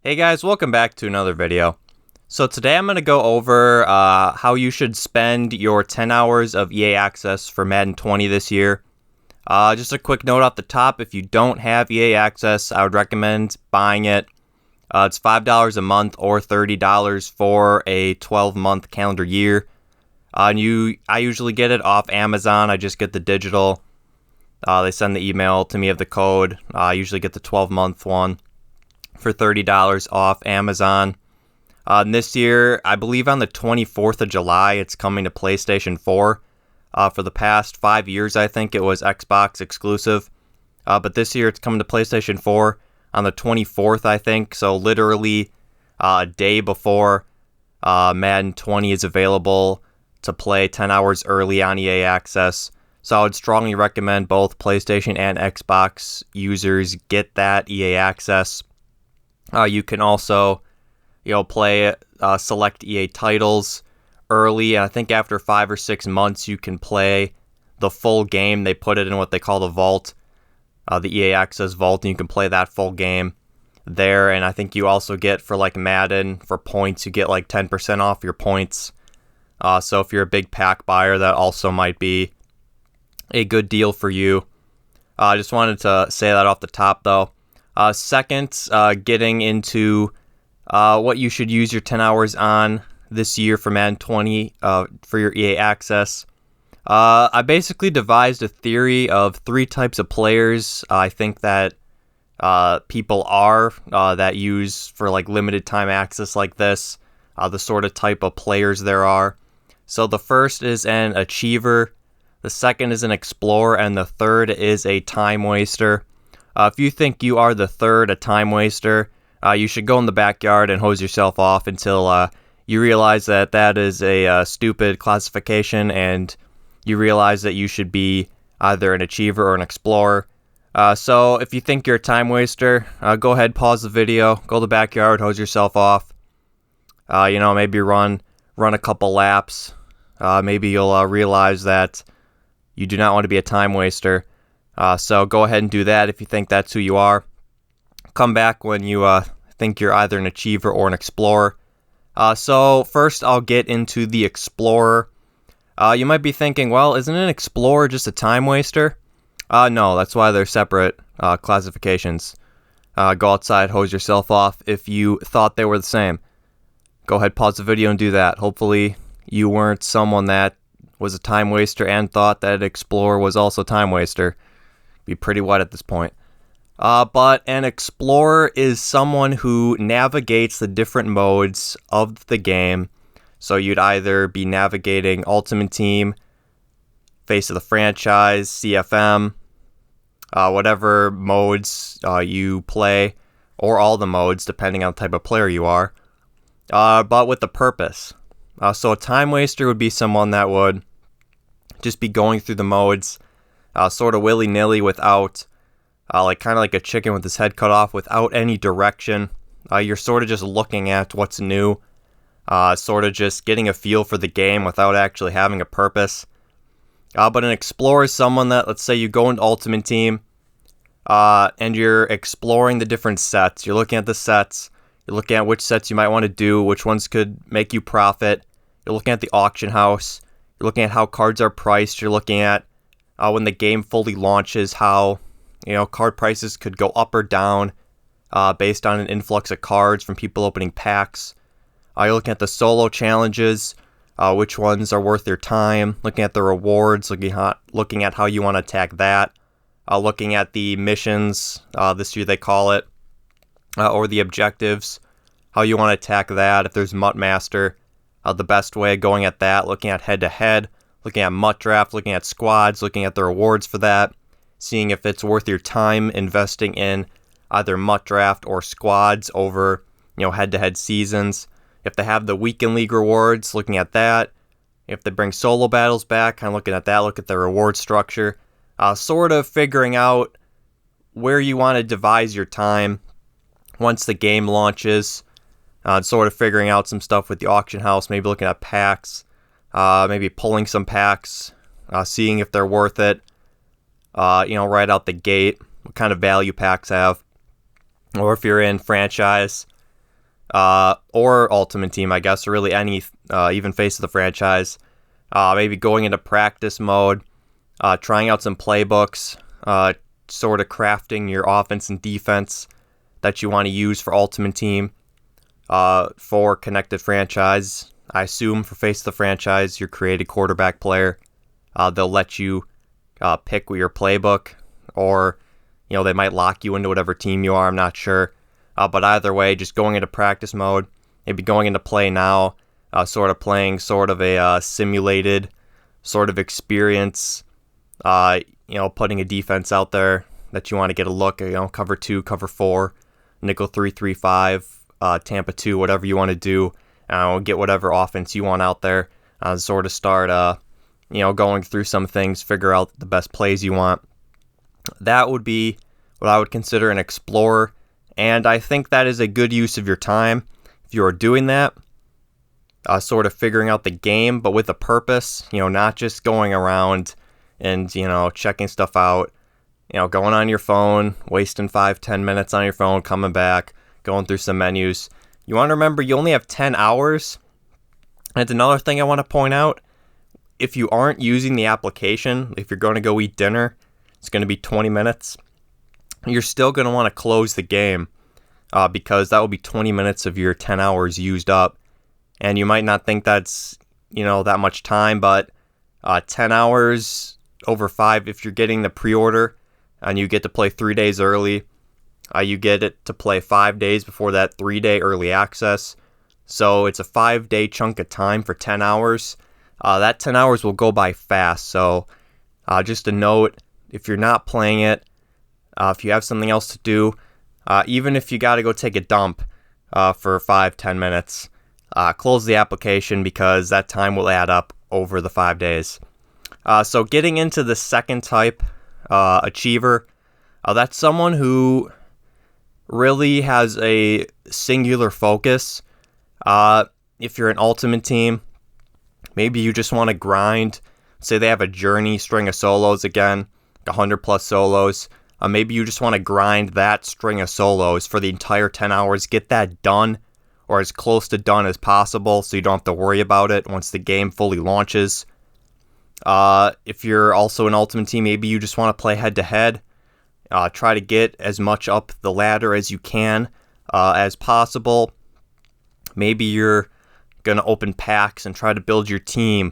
Hey guys, welcome back to another video. So today I'm going to go over how you should spend your 10 hours of EA Access for Madden 20 this year. Just a quick note off the top, if you don't have EA Access, I would recommend buying it. It's $5 a month or $30 for a 12-month calendar year. I usually get it off Amazon. I just get the digital. They send the email to me of the code. I usually get the 12-month one for $30 off Amazon. And this year, I believe on the 24th of July, it's coming to PlayStation 4. For the past 5 years, I think it was Xbox exclusive. But this year, it's coming to PlayStation 4 on the 24th, I think. So literally a day before Madden 20 is available to play 10 hours early on EA Access. So I would strongly recommend both PlayStation and Xbox users get that EA Access. You can also, play select EA titles early. I think after 5 or 6 months, you can play the full game. They put it in what they call the vault, the EA Access vault, and you can play that full game there. And I think you also get for like Madden, for points, you get like 10% off your points. So if you're a big pack buyer, that also might be a good deal for you. I just wanted to say that off the top, though. Second, getting into what you should use your 10 hours on this year for Madden 20 for your EA Access. I basically devised a theory of 3 types of players I think that people are that use for like limited time access like this, the sort of type of players there are. So the first is an achiever, the second is an explorer, and the third is a time waster. If you think you are the third, a time waster, you should go in the backyard and hose yourself off until you realize that that is a stupid classification and you realize that you should be either an achiever or an explorer. So if you think you're a time waster, go ahead, pause the video, go to the backyard, hose yourself off. Maybe run a couple laps. Maybe you'll realize that you do not want to be a time waster. So go ahead and do that if you think that's who you are. Come back when you think you're either an achiever or an explorer. So first I'll get into the explorer. You might be thinking, well, isn't an explorer just a time waster? No, that's why they're separate classifications. Go outside, hose yourself off if you thought they were the same. Go ahead, pause the video and do that. Hopefully you weren't someone that was a time waster and thought that explorer was also a time waster. Be pretty wet at this point. But an explorer is someone who navigates the different modes of the game. So you'd either be navigating Ultimate Team, Face of the Franchise, CFM, whatever modes you play, or all the modes, depending on the type of player you are, but with a purpose. So a time waster would be someone that would just be going through the modes sort of willy-nilly without, kind of like a chicken with his head cut off, without any direction. You're sort of just looking at what's new, sort of just getting a feel for the game without actually having a purpose. But an explorer is someone that, let's say you go into Ultimate Team, and you're exploring the different sets. You're looking at the sets. You're looking at which sets you might want to do, which ones could make you profit. You're looking at the auction house. You're looking at how cards are priced. You're looking at when the game fully launches, how card prices could go up or down based on an influx of cards from people opening packs. You're looking at the solo challenges, which ones are worth your time. Looking at the rewards, looking at how you want to attack that. Looking at the missions, this year they call it, or the objectives, how you want to attack that. If there's Mutt Master, the best way of going at that. Looking at head-to-head, looking at Mutt Draft, looking at squads, looking at the rewards for that, seeing if it's worth your time investing in either Mutt Draft or squads over, head-to-head seasons. If they have the Weekend League rewards, looking at that. If they bring solo battles back, kind of looking at that, look at the reward structure. Sort of figuring out where you want to devise your time once the game launches. Sort of figuring out some stuff with the auction house, maybe looking at packs, maybe pulling some packs, seeing if they're worth it, right out the gate, what kind of value packs have. Or if you're in franchise, or Ultimate Team, I guess, or really any, even face of the franchise. Maybe going into practice mode, trying out some playbooks, sort of crafting your offense and defense that you want to use for Ultimate Team. For Connected Franchise, I assume for face of the franchise, your created quarterback player, they'll let you pick your playbook, or they might lock you into whatever team you are. I'm not sure, but either way, just going into practice mode, maybe going into play now, sort of playing sort of a simulated sort of experience. Putting a defense out there that you want to get a look. Cover 2, cover 4, nickel 3-3-5, Tampa 2, whatever you want to do. Get whatever offense you want out there. Sort of start, going through some things, figure out the best plays you want. That would be what I would consider an explorer, and I think that is a good use of your time if you are doing that. Sort of figuring out the game, but with a purpose. Not just going around and checking stuff out. Going on your phone, wasting 5-10 minutes on your phone, coming back, going through some menus. You want to remember you only have 10 hours. And another thing I want to point out, if you aren't using the application, if you're going to go eat dinner, it's going to be 20 minutes. You're still going to want to close the game because that will be 20 minutes of your 10 hours used up. And you might not think that's, that much time, but 10 hours over 5, if you're getting the pre-order and you get to play 3 days early, you get it to play 5 days before that 3-day early access. So it's a 5-day chunk of time for 10 hours. That 10 hours will go by fast. So just a note, if you're not playing it, if you have something else to do, even if you got to go take a dump for 5-10 minutes, close the application because that time will add up over the 5 days. So getting into the second type, achiever, that's someone who really has a singular focus. If you're an Ultimate Team, maybe you just want to grind. Say they have a journey string of solos again, 100 plus solos. Maybe you just want to grind that string of solos for the entire 10 hours, get that done, or as close to done as possible so you don't have to worry about it once the game fully launches. If you're also an Ultimate Team, maybe you just want to play head-to-head. Try to get as much up the ladder as you can as possible. Maybe you're going to open packs and try to build your team.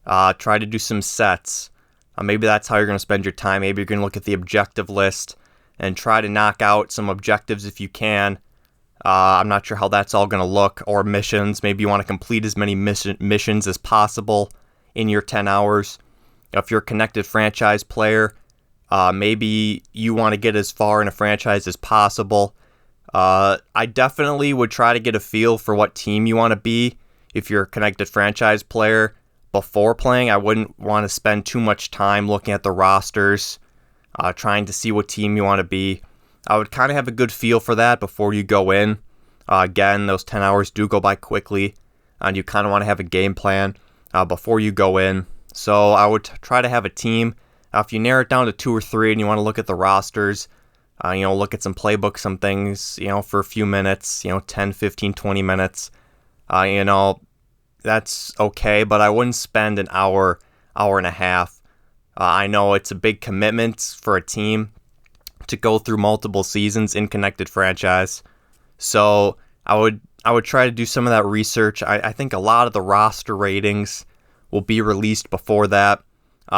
Try to do some sets. Maybe that's how you're going to spend your time. Maybe you're going to look at the objective list and try to knock out some objectives if you can. I'm not sure how that's all going to look. Or missions. Maybe you want to complete as many missions as possible in your 10 hours. If you're a Connected Franchise player, maybe you want to get as far in a franchise as possible. I definitely would try to get a feel for what team you want to be. If you're a Connected Franchise player, before playing, I wouldn't want to spend too much time looking at the rosters, trying to see what team you want to be. I would kind of have a good feel for that before you go in. Again, those 10 hours do go by quickly, and you kind of want to have a game plan before you go in. So I would try to have a team. If you narrow it down to 2 or 3 and you want to look at the rosters, look at some playbooks, some things, for a few minutes, 10, 15, 20 minutes, that's okay, but I wouldn't spend an hour and a half. I know it's a big commitment for a team to go through multiple seasons in Connected Franchise. So I would try to do some of that research. I think a lot of the roster ratings will be released before that.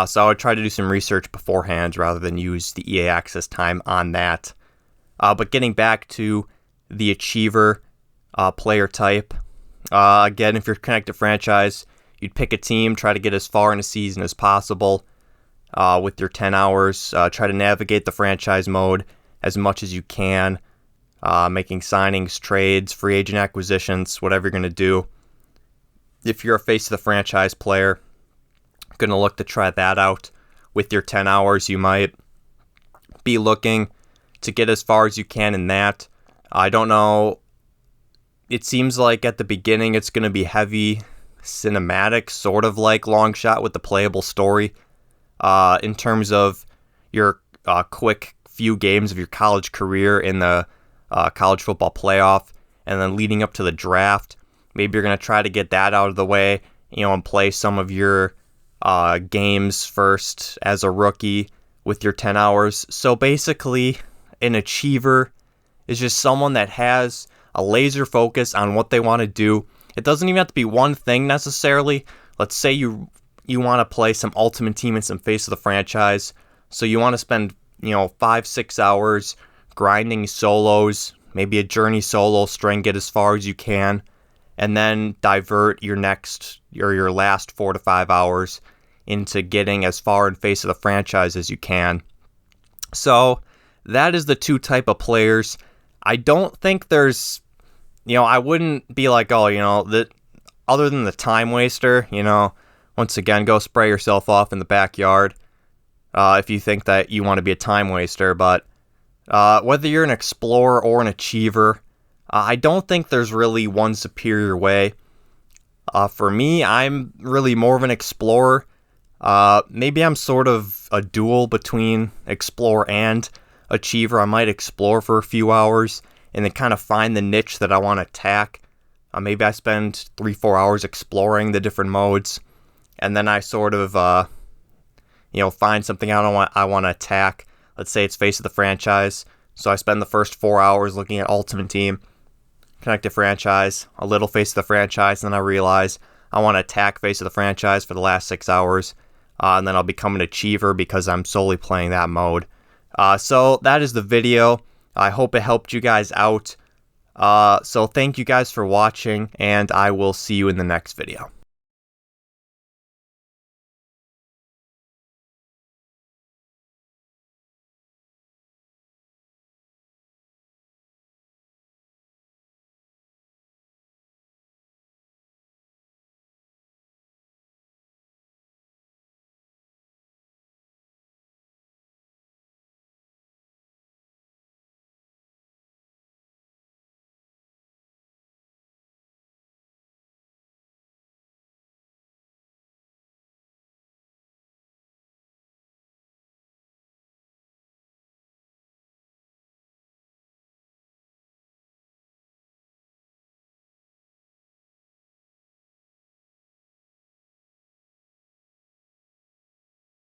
So I would try to do some research beforehand rather than use the EA Access time on that. But getting back to the Achiever player type, again, if you're Connected Franchise, you'd pick a team, try to get as far in a season as possible with your 10 hours. Try to navigate the franchise mode as much as you can, making signings, trades, free agent acquisitions, whatever you're going to do. If you're a face of the franchise player, going to look to try that out with your 10 hours. You might be looking to get as far as you can in that. I don't know. It seems like at the beginning it's going to be heavy cinematic, sort of like Long Shot with the playable story. In terms of your quick few games of your college career in the college football playoff. and then leading up to the draft, maybe you're going to try to get that out of the way, and play some of your games first as a rookie with your 10 hours. So basically, an achiever is just someone that has a laser focus on what they want to do. It doesn't even have to be one thing necessarily. Let's say you want to play some Ultimate Team and some Face of the Franchise. So you want to spend, 5-6 hours grinding solos, maybe a journey solo, try and get as far as you can, and then divert your last 4 to 5 hours into getting as far in Face of the Franchise as you can. So that is the two type of players. I don't think there's, I wouldn't be like, that other than the time waster, once again, go spray yourself off in the backyard if you think that you want to be a time waster. But whether you're an explorer or an achiever, I don't think there's really one superior way. For me, I'm really more of an explorer. Maybe I'm sort of a dual between explorer and achiever. I might explore for a few hours and then kind of find the niche that I want to attack. Maybe I spend 3-4 hours exploring the different modes, and then I sort of, find something I want to attack. Let's say it's Face of the Franchise. So I spend the first 4 hours looking at Ultimate Team, Connected Franchise, a little Face of the Franchise, and then I realize I want to attack Face of the Franchise for the last 6 hours, and then I'll become an achiever because I'm solely playing that mode. So that is the video. I hope it helped you guys out. So thank you guys for watching, and I will see you in the next video.